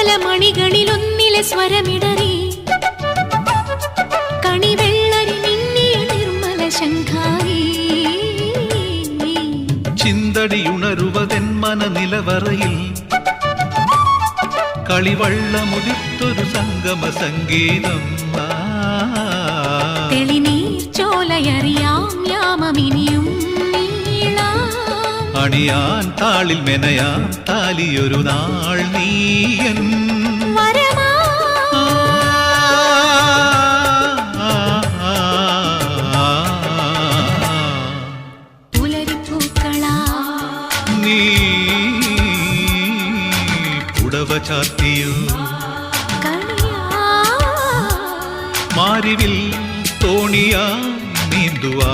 മണികളിലൊന്നിലെ സ്വരമിടറി കണിവെള്ളരി മിന്നിയ നിർമ്മല ശങ്കാരി ചിന്തടിയുണരുവതെന്മന നിലവറയിൽ കളിവള്ളമുതിർത്തൊരു സംഗമ സംഗീതം തെളിനീർ ചോലയറിയാം യാമമിനിയും അണിയാൻ താളിൽ മെനയാൻ താലിയൊരു നാൾ നീയൻ പുലരിപ്പൂക്കളാ നീ പുടവ ചാർത്തിയോ മാരിവിൽ തോണിയാ നീന്തുവാ